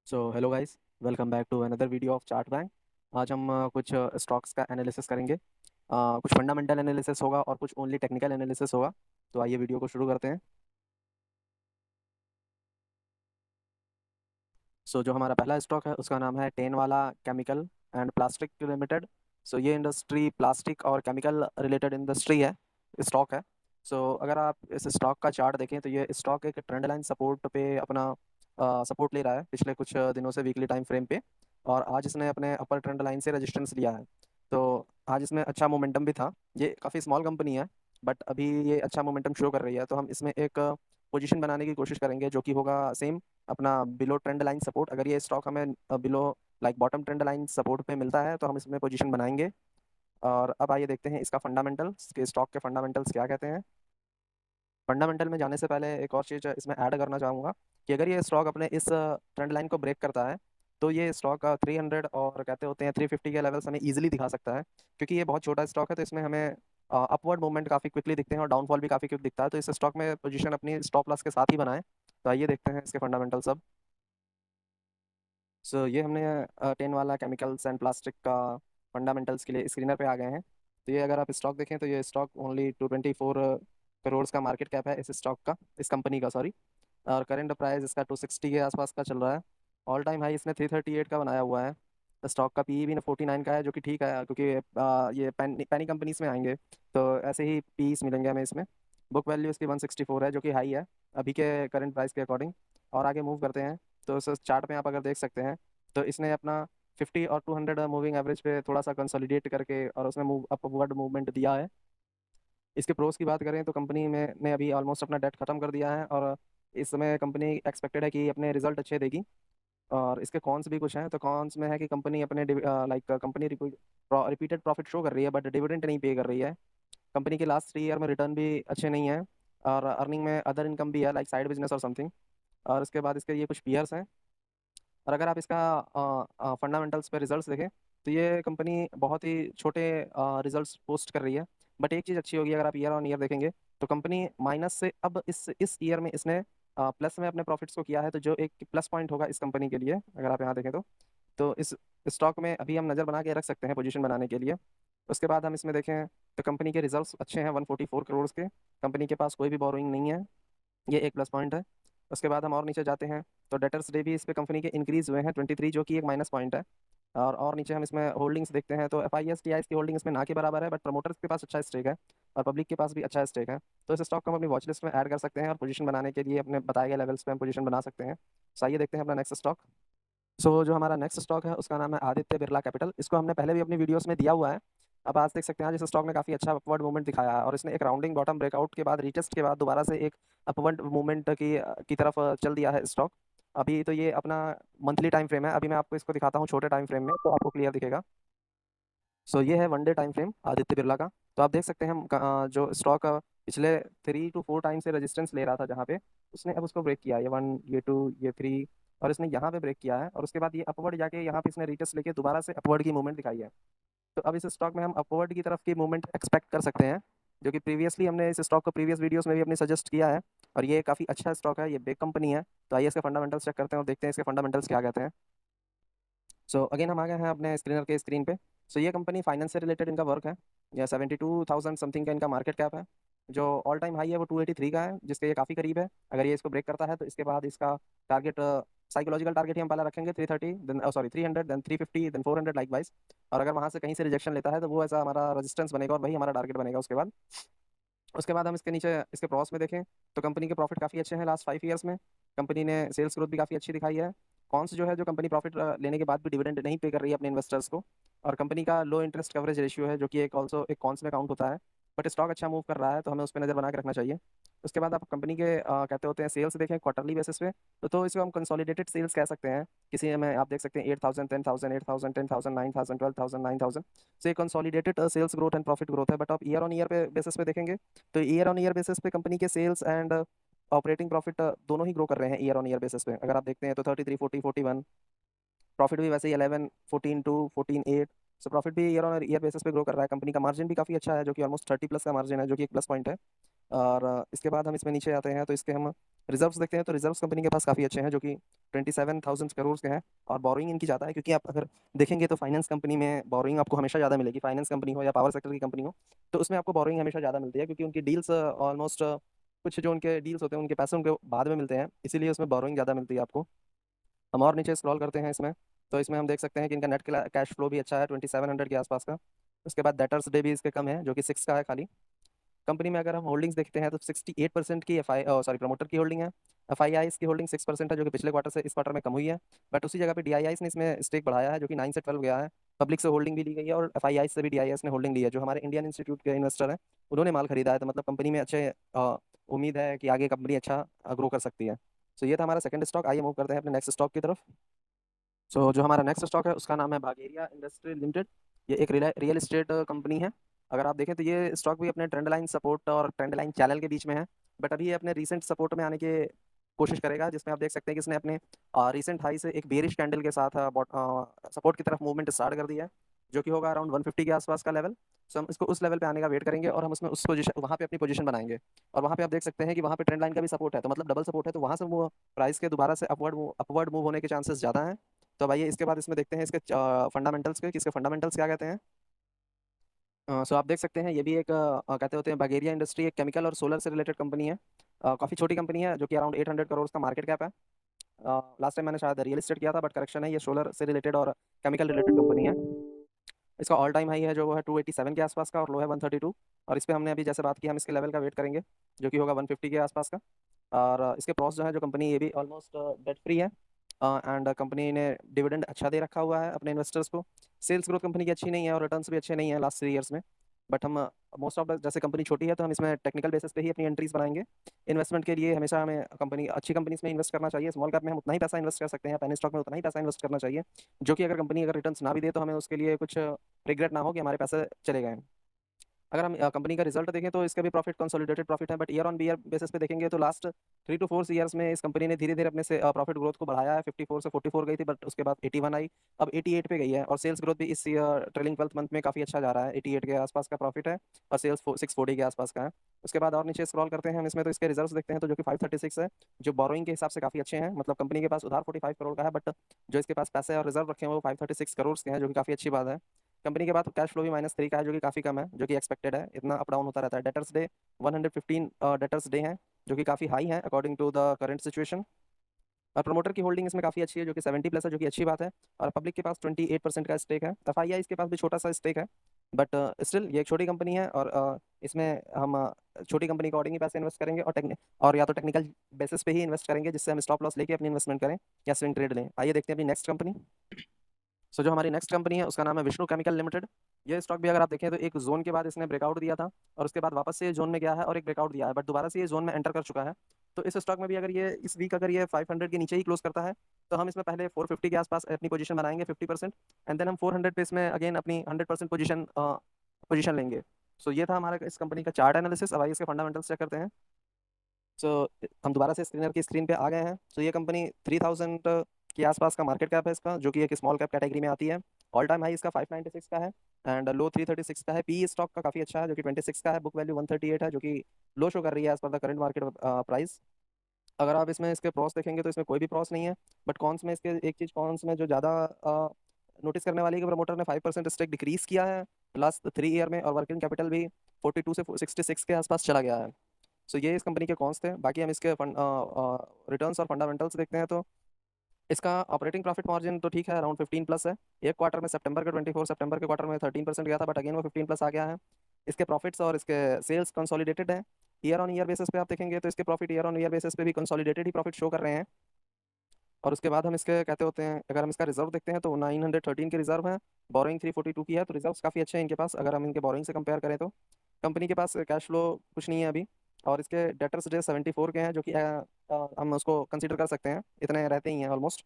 Hello guys, welcome back to another video of chart bank. आज हम कुछ stocks का एनालिसिस करेंगे। कुछ फंडामेंटल एनालिसिस होगा और कुछ ओनली टेक्निकल एनालिसिस होगा। तो आइए वीडियो को शुरू करते हैं। जो हमारा पहला स्टॉक है उसका नाम है टेन वाला केमिकल एंड प्लास्टिक लिमिटेड। ये इंडस्ट्री प्लास्टिक और केमिकल रिलेटेड इंडस्ट्री है, स्टॉक है। अगर आप इस स्टॉक का चार्ट देखें तो ये स्टॉक एक ट्रेंड लाइन सपोर्ट पे अपना सपोर्ट ले रहा है पिछले कुछ दिनों से वीकली टाइम फ्रेम पे। और आज इसने अपने अपर ट्रेंड लाइन से रेजिस्टेंस लिया है। तो आज इसमें अच्छा मोमेंटम भी था। ये काफ़ी स्मॉल कंपनी है, बट अभी ये अच्छा मोमेंटम शो कर रही है, तो हम इसमें एक पोजीशन बनाने की कोशिश करेंगे जो कि होगा सेम अपना बिलो ट्रेंड लाइन सपोर्ट। अगर ये स्टॉक हमें below like bottom trend line support पे मिलता है तो हम इसमें पोजीशन बनाएंगे। और अब आइए देखते हैं इसका फंडामेंटल्स के स्टॉक के फंडामेंटल्स क्या कहते हैं। फंडामेंटल में जाने से पहले एक और चीज़ इसमें ऐड करना चाहूँगा कि अगर ये स्टॉक अपने इस ट्रेंड लाइन को ब्रेक करता है तो ये स्टॉक 300 और कहते होते हैं 350 के लेवल्स हमें इजीली दिखा सकता है, क्योंकि ये बहुत छोटा स्टॉक है। तो इसमें हमें अपवर्ड मूवमेंट काफ़ी क्विकली दिखते हैं और डाउनफॉल भी काफ़ी क्विक दिखता है। तो इस स्टॉक में पोजीशन अपनी स्टॉप लॉस के साथ ही बनाएं। तो आइए देखते हैं इसके फंडामेंटल सब। ये हमने टेन वाला केमिकल्स एंड प्लास्टिक का फंडामेंटल्स के लिए स्क्रीनर पे आ गए हैं। तो ये अगर आप स्टॉक देखें तो ये स्टॉक ओनली 224 करोड़ का मार्केट कैप है इस स्टॉक का, इस कंपनी का, सॉरी। और करेंट प्राइस इसका 260 के आसपास का चल रहा है। ऑल टाइम हाई इसने 338 का बनाया हुआ है। स्टॉक का पी भी 49 का है, जो कि ठीक है, क्योंकि ये पैनी कंपनीज में आएंगे तो ऐसे ही पीस मिलेंगे हमें इसमें। बुक वैल्यू इसकी 164 है, जो कि हाई है अभी के करंट प्राइस के अकॉर्डिंग। और आगे मूव करते हैं तो इस चार्ट में आप अगर देख सकते हैं तो इसने अपना 50 और 200 मूविंग एवरेज पे थोड़ा सा कंसोलिडेट करके और उसमें मूव अपवर्ड मूवमेंट दिया है। इसके प्रोस की बात करें तो कंपनी में ने अभी ऑलमोस्ट अपना डेट खत्म कर दिया है और इस समय कंपनी एक्सपेक्टेड है कि अपने रिजल्ट अच्छे देगी। और इसके कॉन्स भी कुछ हैं। तो कॉन्स में है कि कंपनी अपने like company repeated profit show कर रही है बट डिविडेंड नहीं पे कर रही है। कंपनी के लास्ट 3 ईयर में रिटर्न भी अच्छे नहीं है। और अर्निंग में अदर इनकम भी है, लाइक साइड बिजनेस और समथिंग। और इसके बाद इसके ये कुछ पीयर्स हैं। और अगर आप इसका फंडामेंटल्स पे रिजल्ट्स देखें तो ये कंपनी बहुत ही छोटे रिजल्ट्स पोस्ट कर रही है। बट एक चीज़ अच्छी होगी, अगर आप ईयर ऑन ईयर देखेंगे तो कंपनी माइनस से अब इस ईयर में इसने प्लस में अपने प्रॉफिट्स को किया है। तो जो एक प्लस पॉइंट होगा इस कंपनी के लिए, अगर आप यहाँ देखें तो इस स्टॉक में अभी हम नज़र बना के रख सकते हैं पोजीशन बनाने के लिए। उसके बाद हम इसमें देखें तो कंपनी के रिजल्ट्स अच्छे हैं 144 करोड़ के। कंपनी के पास कोई भी बोरोइंग नहीं है, ये एक प्लस पॉइंट है। उसके बाद हम और नीचे जाते हैं तो डेटर्स डे भी इस पे कंपनी के इंक्रीज हुए हैं 23, जो कि एक माइनस पॉइंट है। और नीचे हम इसमें होल्डिंग्स देखते हैं तो F I S T I की होल्डिंग इसमें ना के बराबर है, बट प्रमोटर्स के पास अच्छा स्टेक है और पब्लिक के पास भी अच्छा स्टेक है। तो इस स्टॉक को हम अपनी वॉच लिस्ट में ऐड कर सकते हैं और पोजीशन बनाने के लिए अपने बताए गए लेवल्स पे हम पोजीशन बना सकते हैं। आइए देखते हैं अपना नेक्स्ट स्टॉक। जो हमारा नेक्स्ट स्टॉक है उसका नाम है आदित्य बिरला कैपिटल। इसको हमने पहले भी अपनी वीडियोस में दिया हुआ है। अब आज देख सकते हैं आज इस स्टॉक ने काफ़ी अच्छा अपवर्ड मूवमेंट दिखाया है और इसने एक राउंडिंग बॉटम ब्रेकआउट के बाद रीटेस्ट के बाद दोबारा से एक अपवर्ड मूवमेंट की तरफ चल दिया है स्टॉक। अभी तो ये अपना मंथली टाइम फ्रेम है, अभी मैं आपको इसको दिखाता हूँ छोटे टाइम फ्रेम में तो आपको क्लियर दिखेगा। ये है 1 day time frame Aditya Birla का। तो आप देख सकते हैं हम जो स्टॉक पिछले 3 to 4 टाइम से रेजिस्टेंस ले रहा था जहाँ पे उसने अब उसको ब्रेक किया, ये 1, ये 2, ये 3, और इसने यहाँ पे ब्रेक किया है। और उसके बाद ये अपवर्ड जाके यहाँ पे इसने रिटेस्ट लेके दोबारा से अपवर्ड की मूवमेंट दिखाई है। तो अब इस स्टॉक में हम अपवर्ड की तरफ की मूवमेंट एक्सपेक्ट कर सकते हैं, जो कि प्रीवियसली हमने इस स्टॉक को प्रीवियस वीडियोस में भी अपने सजेस्ट किया है। और ये काफ़ी अच्छा स्टॉक है, ये बिग कंपनी है। तो आइए इसके फंडामेंटल्स चेक करते हैं और देखते हैं इसके फंडामेंटल्स क्या कहते हैं। अगेन हम आ गए हैं अपने स्क्रीनर के स्क्रीन पे। ये कंपनी फाइनेंस से रिलेटेड इनका वर्क है। या 72,000 समथिंग का इनका मार्केट कैप है। जो ऑल टाइम हाई है वो 283 का है, जिसके ये काफ़ी करीब है। अगर ये इसको ब्रेक करता है तो इसके बाद इसका टारगेट, साइकोलॉजिकल टारगेट ही हम पहला रखेंगे 330, then sorry 300, then 350, then 400 likewise. और अगर वहाँ से कहीं से रिजेक्शन लेता है तो वो ऐसा हमारा रेजिस्टेंस बनेगा और वही हमारा टारगेट बनेगा उसके बाद। उसके बाद हम इसके नीचे इसके प्रॉस में देखें तो कंपनी के प्रॉफिट काफ़ी अच्छे हैं लास्ट 5 ईयर्स में। कंपनी ने सेल्स ग्रोथ भी काफ़ी अच्छी दिखाई है। कॉन्स जो है, जो कंपनी प्रॉफिट लेने के बाद भी डिविडेंड नहीं पे कर रही है अपने इन्वेस्टर्स को। और कंपनी का लो इंटरेस्ट कवरेज रेशियो है, जो कि एक ऑल्सो एक कॉन्स में काउंट होता है। बट स्टॉक अच्छा मूव कर रहा है तो हमें उस पर नज़र बना के रखना चाहिए। उसके बाद आप कंपनी के कहते होते हैं सेल्स देखें क्वार्टरली बेसिस पे। तो इसको हम कंसोलिडेटेड सेल्स कह सकते हैं। किसी में आप देख सकते हैं 8,000, 10,000, 8,000, 10,000, 9,000, 12,000, 9,000। Consolidated sales growth and profit growth है। बट आप ईयर ऑन ईयर पे बेसिस पे देखेंगे तो ईयर ऑन ईयर बेसिस पे कंपनी के सेल्स एंड ऑपरेटिंग प्रॉफिट दोनों ही ग्रो कर रहे हैं ईयर ऑन ईयर बेसिस पे। अगर आप देखते हैं तो 33, 40, 41। प्रॉफिट भी वैसे ही 11, 14, 2, 14, 8। प्रॉफिट भी ईयर ऑन ईयर बेसिस पे ग्रो कर रहा है। कंपनी का मार्जिन भी काफी अच्छा है, जो कि ऑलमोस्ट 30 प्लस का मार्जिन है, जो कि एक प्लस पॉइंट है। और इसके बाद हम इसमें नीचे आते हैं तो इसके हम रिजर्व्स देखते हैं, तो रिजर्व्स कंपनी के पास काफ़ी अच्छे हैं, जो कि 27,000 करोड़ के हैं। और बोरिंग इनकी ज़्यादा है, क्योंकि आप अगर देखेंगे तो फाइनेंस कंपनी में बोरिंग आपको हमेशा ज़्यादा मिलेगी। फाइनेंस कंपनी हो या पावर सेक्टर की कंपनी हो, तो उसमें आपको बोरिंग हमेशा ज़्यादा मिलती है, क्योंकि उनकी डील्स ऑलमोस्ट कुछ जो उनके डील्स होते हैं उनके पैसे उनके बाद में मिलते हैं, इसीलिए उसमें बोरिंग ज़्यादा मिलती है आपको। हम और नीचे स्क्रॉल करते हैं इसमें, तो इसमें हम देख सकते हैं कि इनका नेट कैश फ्लो भी अच्छा है, 2700 के आसपास का। उसके बाद डेटर्स डे भी इसके कम है, जो कि 6 का है खाली। कंपनी में अगर हम होल्डिंग्स देखते हैं तो 68% की प्रमोटर की होल्डिंग है। FII की होल्डिंग 6% है, जो कि पिछले क्वार्टर से इस क्वार्टर में कम हुई है। बट उसी जगह पे DIIs ने इसमें स्टेक बढ़ाया है, जो कि 9 से 12 गया है। पब्लिक से होल्डिंग भी ली गई है और FII से भी DIIs ने होल्डिंग ली है, जो हमारे इंडियन इंस्टीट्यूट के इन्वेस्टर हैं उन्होंने माल खरीदा है। तो मतलब कंपनी में अच्छे उम्मीद है कि आगे कंपनी अच्छा ग्रो कर सकती है। सो ये था हमारा सेकंड स्टॉक। आइए मूव करते हैं अपने नेक्स्ट स्टॉक की तरफ। सो जो हमारा नेक्स्ट स्टॉक है उसका नाम है बागेरिया इंडस्ट्रीज लिमिटेड। ये एक रियल एस्टेट कंपनी है। अगर आप देखें तो ये स्टॉक भी अपने ट्रेंड लाइन सपोर्ट और ट्रेंड लाइन चैनल के बीच में है। बट अभी ये अपने रीसेंट सपोर्ट में आने की कोशिश करेगा, जिसमें आप देख सकते हैं कि इसने अपने रीसेंट हाई से एक बेरिश कैंडल के साथ सपोर्ट की तरफ मूवमेंट स्टार्ट कर दिया है, जो कि होगा अराउंड 150 के आसपास का लेवल। सो हम इसको उस लेवल पे आने का वेट करेंगे और हम उसमें उस पोजीशन वहाँ पे अपनी पोजीशन बनाएंगे। और वहाँ पे आप देख सकते हैं कि वहाँ पे ट्रेंड लाइन का भी सपोर्ट है, तो मतलब डबल सपोर्ट है, तो वहाँ से वो प्राइस के दोबारा से अपवर्ड मूव होने के चांसेस ज़्यादा हैं। तो अब आइए इसके बाद इसमें देखते हैं इसके फंडामेंटल्स के, कि इसके फंडामेंटल्स क्या कहते हैं। सो आप देख सकते हैं ये भी एक कहते होते हैं बगेरिया इंडस्ट्री एक केमिकल और सोलर से रिलेटेड कंपनी है। काफ़ी छोटी कंपनी है, जो कि अराउंड 800 करोड़ का मार्केट कैप है। लास्ट टाइम मैंने शायद रियल एस्टेट किया था, बट करेक्शन है, ये सोलर से रिलेटेड और केमिकल रिलेटेड कंपनी है। इसका ऑल टाइम हाई है जो वो है 287 के आसपास का, और लो है 132। और इस पे हमने अभी जैसे बात की, हम इसके लेवल का वेट करेंगे, जो कि होगा 150 के आसपास का। और इसके प्रॉस जो है, जो कंपनी ये भी ऑलमोस्ट डेट फ्री है। एंड कंपनी ने डिविडेंड अच्छा दे रखा हुआ है अपने इन्वेस्टर्स को। सेल्स ग्रोथ कंपनी की अच्छी नहीं है और रिटर्न्स भी अच्छे नहीं है लास्ट 3 ईयर्स में। बट हम मोस्ट ऑफ द, जैसे कंपनी छोटी है तो हम इसमें टेक्निकल बेसिस पे ही अपनी एंट्रीज बनाएंगे। इन्वेस्टमेंट के लिए हमेशा हमें कंपनी अच्छी कंपनीज में इन्वेस्ट करना चाहिए। स्मॉल कैप में हम उतना ही पैसा इन्वेस्ट कर सकते हैं, पेनी स्टॉक में उतना ही पैसा इन्वेस्ट करना चाहिए, जो कि अगर कंपनी अगर रिटर्न्स ना भी दे तो हमें उसके लिए कुछ रिग्रेट ना हो कि हमारे पैसे चले गए हैं। अगर हम कंपनी का रिजल्ट देखें तो इसका भी प्रॉफिट कंसोलिडेटेड प्रॉफिट है, but year on year basis पे देखेंगे तो लास्ट 3 to 4 ईयर्स में इस कंपनी ने धीरे धीरे अपने से प्रॉफिट ग्रोथ को बढ़ाया है। 54 से 44 गई थी, बट उसके बाद 81 आई, अब 88 पे गई है। और सेल्स ग्रोथ भी इस ट्रेलिंग 12 मंथ में काफ़ी अच्छा जा रहा है, 88 के आसपास का प्रॉफिट है और सेल्स 640 के आसपास का है। उसके बाद और नीचे स्क्रॉल करते हैं हम इसमें, तो इसके रिजर्व्स देखते हैं तो जो कि 536 है, जो बोरोइंग के हिसाब से काफ़ी अच्छे हैं। मतलब कंपनी के पास उधार 45 करोड़ का है, बट जो इसके पास पैसे और रिजर्व रखे हैं वो 536 करोड़ के हैं, जो कि काफ़ी अच्छी बात है। कंपनी के बाद कैश फ्लो भी -3 का है, जो कि काफ़ी कम है, जो कि एक्सपेक्टेड है, इतना अप डाउन होता रहता है। डेटर्स डे 115 डेटर्स डे हैं, जो कि काफ़ी हाई है according to the current situation. और प्रमोटर की होल्डिंग इसमें काफ़ी अच्छी है, जो कि 70 प्लस है, जो कि अच्छी बात है। और पब्लिक के पास 28% का स्टेक है। FII इसके पास भी छोटा सा स्टेक है, बट स्टिल ये एक छोटी कंपनी है। और इसमें हम छोटी कंपनी के अकॉर्डिंग ही पैसे इन्वेस्ट करेंगे, और या तो टेक्निकल बेसिस पे ही इन्वेस्ट करेंगे, जिससे हम स्टॉप लॉस लेके अपनी इन्वेस्टमेंट करें या स्विंग ट्रेड लें। आइए देखते हैं अपनी नेक्स्ट कंपनी। सो जो हमारी नेक्स्ट कंपनी है उसका नाम है विष्णु केमिकल लिमिटेड। ये स्टॉक भी अगर आप देखें तो एक जोन के बाद इसने ब्रेकआउट दिया था, और उसके बाद वापस से ये जोन में गया है और एक ब्रेकआउट दिया है, बट दोबारा से ये जोन में एंटर कर चुका है। तो इस स्टॉक में भी अगर ये इस वीक अगर ये 500 के नीचे ही क्लोज करता है, तो हम इसमें पहले 450 के आसपास अपनी पोजीशन बनाएंगे 50%। एंड देन हम 400 पे इसमें अगेन अपनी 100% पोजीशन पोजीशन लेंगे। सो ये था हमारा इस कंपनी का चार्ट एनालिसिस। अब आइए इसके फंडामेंटल्स चेक करते हैं। सो हम दोबारा से स्क्रीनर की स्क्रीन पे आ गए हैं। सो ये कंपनी 3000 के आसपास का मार्केट कैप है इसका, जो कि एक स्मॉल कैप कैटेगरी में आती है। ऑल टाइम हाई इसका 596 का है, एंड लो 336 का है। पी स्टॉक का काफ़ी अच्छा है, जो कि 26 का है। बुक वैल्यू 138 है, जो कि लो शो कर रही है as per the current market price. अगर आप इसमें इसके प्रॉस देखेंगे तो इसमें कोई भी प्रॉस नहीं है। बट कॉन्स में इसके एक चीज़ कॉन्स में जो ज़्यादा नोटिस करने वाली है कि प्रमोटर ने 5% स्टेक डिक्रीज किया है लास्ट 3 ईयर में, और वर्किंग कैपिटल भी 42 से 66 के आसपास चला गया है। सो ये इस कंपनी के कॉन्स थे। बाकी हम इसके रिटर्न्स और फंडामेंटल्स देखते हैं, तो इसका ऑपरेटिंग प्रॉफिट मार्जिन तो ठीक है, अराउंड 15 प्लस है। एक क्वार्टर में सितंबर के 24 सितंबर के क्वार्टर में 13% गया था, बट अगेन वो 15 प्लस आ गया है। इसके प्रॉफिट्स और इसके सेल्स कंसोलिडेटेड है। ईयर ऑन ईयर बेसिस पे आप देखेंगे तो इसके profit year on year basis पे भी कंसोलिडेटेड ही प्रॉफिट शो कर रहे हैं। और उसके बाद हम इसके कहते होते हैं, अगर हम इसका रिजर्व देखते हैं तो 913 के रिजर्व है। बोरिंग 342 की है, तो रिजर्व्स काफ़ी अच्छे हैं इनके पास अगर हम इनके बोरिंग से कंपेयर करें तो। कंपनी के पास कैश फ्लो कुछ नहीं है अभी। और इसके डेटर्स डे 74 के हैं, जो कि हम उसको कंसीडर कर सकते हैं, इतने रहते ही हैं ऑलमोस्ट।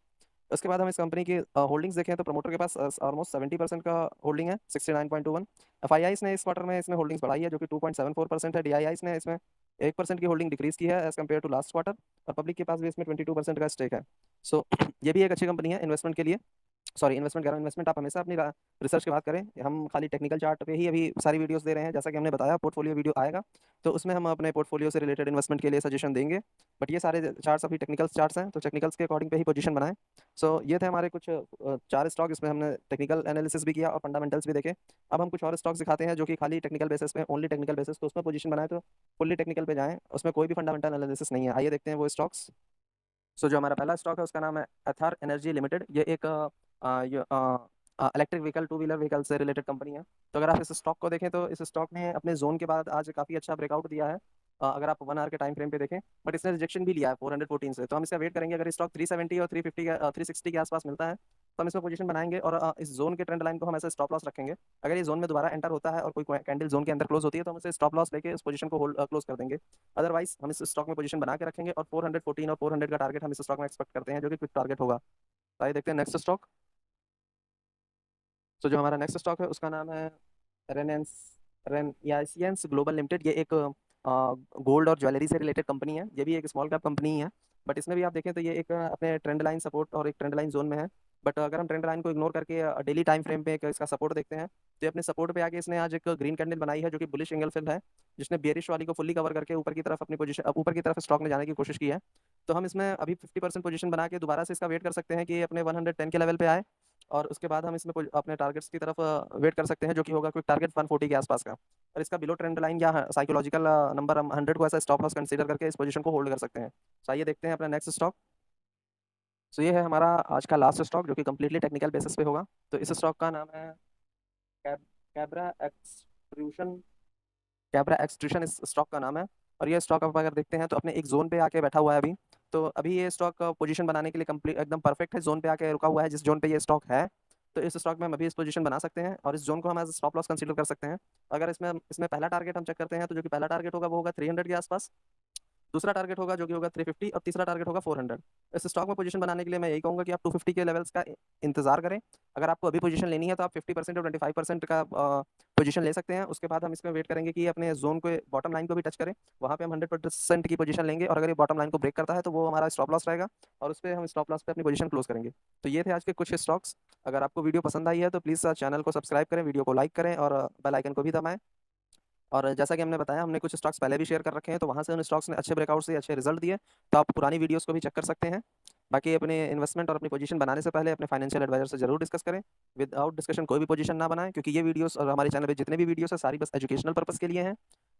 उसके बाद हम इस कंपनी की होल्डिंग्स देखें तो प्रमोटर के पास ऑलमोस्ट 70% का होल्डिंग है, 69.21। FIIs ने इस क्वार्टर में इसमें होल्डिंग्स बढ़ाई है, जो कि 2.74% है। DIIs ने इसमें 1% की होल्डिंग डिक्रीज की है as compared to last quarter. और पब्लिक के पास भी इसमें 22% का स्टेक है। सो ये भी एक अच्छी कंपनी है इन्वेस्टमेंट के लिए। सॉरी इन्वेस्टमेंट कह रहा हूँ, इन्वेस्टमेंट आप हमेशा अपनी रिसर्च की बात करें। हम खाली टेक्निकल चार्ट पे ही अभी सारी वीडियोस दे रहे हैं। जैसा कि हमने बताया पोर्टफोलियो वीडियो आएगा तो उसमें हम अपने पोर्टफोलियो से रिलेटेड इन्वेस्टमेंट के लिए सजेशन देंगे। बट ये सारे चार्ट्स अभी टेक्निकल चार्ट्स हैं, तो टेक्निकल्स के अकॉर्डिंग पे ही पोजीशन बनाएं। सो ये थे हमारे कुछ चार स्टॉक, इसमें हमने टेक्निकल एनालिसिस भी किया और फंडामेंटल्स भी देखे। अब हम कुछ और स्टॉक्स दिखाते हैं जो कि खाली टेक्निकल बेसिस पे, ओनली टेक्निकल बेसिस, तो उसमें पोजीशन बनाए तो फुल्ली टेक्निकल पे जाएं, उसमें कोई भी फंडामेंटल एनालिसिस नहीं है। आइए देखते हैं वो स्टॉक्स। सो जो हमारा पहला स्टॉक है उसका नाम है एथर एनर्जी लिमिटेड। ये एक electric vehicle, two wheeler vehicle से रिलेटेड कंपनी है। तो अगर आप इस स्टॉक को देखें तो इस स्टॉक ने अपने जोन के बाद आज काफ़ी अच्छा ब्रेकआउट दिया है। अगर आप 1 आवर के टाइम फ्रेम पे देखें, बट इसने रिजेक्शन भी लिया है 414 से। तो हम इसका वेट करेंगे, अगर स्टॉक 370 और 350 के 360 के आसपास मिलता है तो हम इसमें पोजीशन बनाएंगे और इस जोन के ट्रेंड लाइन को हम ऐसे स्टॉप लॉस रखेंगे। अगर ये जोन में दोबारा एंटर होता है और कोई कैंडल जोन के अंदर क्लोज होती है तो हम इसे स्टॉप लॉस लेके इस पोजीशन को होल्ड क्लोज कर देंगे। अदरवाइज हम इस स्टॉक में पोजीशन बना के रखेंगे और 414 और 400 का टारगेट हम इस स्टॉक में एक्सपेक्ट करते हैं, जो कि क्विक टारगेट होगा। तो आइए देखते हैं नेक्स्ट स्टॉक। तो जो हमारा नेक्स्ट स्टॉक है उसका नाम है रेनेंस रेनयासियंस ग्लोबल लिमिटेड। ये एक गोल्ड और ज्वेलरी से रिलेटेड कंपनी है। ये भी एक स्मॉल कैप कंपनी है, बट इसमें भी आप देखें तो ये एक अपने ट्रेंड लाइन सपोर्ट और एक ट्रेंड लाइन जोन में है। बट अगर हम ट्रेंड लाइन को इग्नोर करके डेली टाइम फ्रेम पे एक इसका सपोर्ट देखते हैं तो ये अपने सपोर्ट पे आके इसने आज एक ग्रीन कैंडल बनाई है जो कि बुलिश एंगल फिल है, जिसने बेरिश वाली को फुल्ली कवर करके ऊपर की तरफ अपनी पोजीशन, ऊपर की तरफ स्टॉक में जाने की कोशिश की है। तो हम इसमें अभी 50% पोजीशन बना के दोबारा से इसका वेट कर सकते हैं कि ये अपने 110 के लेवल पे आए, और उसके बाद हम इसमें अपने टारगेट्स की तरफ वेट कर सकते हैं, जो कि होगा क्विक टारगेट 140 के आसपास का। और इसका बिलो ट्रेंड लाइन या साइकोलॉजिकल नंबर हम 100 को ऐसा स्टॉप लॉस कंसीडर करके इस पोजीशन को होल्ड कर सकते हैं। तो आइए देखते हैं अपना नेक्स्ट स्टॉक। तो ये है हमारा आज का लास्ट स्टॉक जो कि कम्प्लीटली टेक्निकल बेसिस पे होगा। तो इस स्टॉक का नाम है कैब कैब्रा एक्सट्रूशन। कैब्रा एक्सट्रूशन इस स्टॉक का नाम है। और ये स्टॉक आप अगर देखते हैं तो अपने एक जोन पे आके बैठा हुआ है अभी। तो अभी ये स्टॉक पोजीशन बनाने के लिए कंप्लीट एकदम परफेक्ट है, जोन पे आके रुका हुआ है जिस जोन पे ये स्टॉक है। तो इस स्टॉक में हम अभी इस पोजीशन बना सकते हैं और इस जोन को हम एज स्टॉप लॉस कंसीडर कर सकते हैं। अगर इसमें इसमें पहला टारगेट हम चेक करते हैं तो जो कि पहला टारगेट होगा वो होगा 300 के आसपास, दूसरा टारगेट होगा जो कि होगा 350, और तीसरा टारगेट होगा 400। इस स्टॉक में पोजीशन बनाने के लिए मैं यही कहूंगा कि आप 250 के लेवल्स का इंतजार करें। अगर आपको अभी पोजीशन लेनी है तो आप 50% और 25% का पोजीशन ले सकते हैं। उसके बाद हम इसमें वेट करेंगे कि अपने जोन को, बॉटम लाइन को भी टच करें, वहाँ पे हम 100% की पोजीशन लेंगे, और अगर ये बॉटम लाइन को ब्रेक करता है तो वो हमारा स्टॉप लॉस रहेगा, और उस पर हम स्टॉप लॉस पे अपनी पोजीशन क्लोज करेंगे। तो ये थे आज के कुछ स्टॉक्स। अगर आपको वीडियो पसंद आई है तो प्लीज़ चैनल को सब्सक्राइब करें, वीडियो को लाइक करें और बेल आइकन को भी दबाएं। और जैसा कि हमने बताया, हमने कुछ स्टॉक्स पहले भी शेयर कर रखे हैं, तो वहाँ से उन स्टॉक्स ने अच्छे ब्रेकआउट से अच्छे रिजल्ट दिए, तो आप पुरानी वीडियोस को भी चेक कर सकते हैं। बाकी अपने इन्वेस्टमेंट और अपनी पोजीशन बनाने से पहले अपने फाइनेंशियल एडवाइजर से जरूर डिस्कस करें। विदाउट डिस्कशन कोई भी पोजीशन ना बनाएं, क्योंकि ये वीडियोस और हमारे चैनल पे जितने भी वीडियोस है सारी बस एजुकेशनल पर्पस के लिए हैं।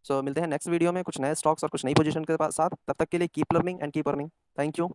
सो मिलते हैं नेक्स्ट वीडियो में कुछ नए स्टॉक्स और कुछ नई पोजीशन के साथ। तब तक के लिए keep learning and keep earning. Thank you.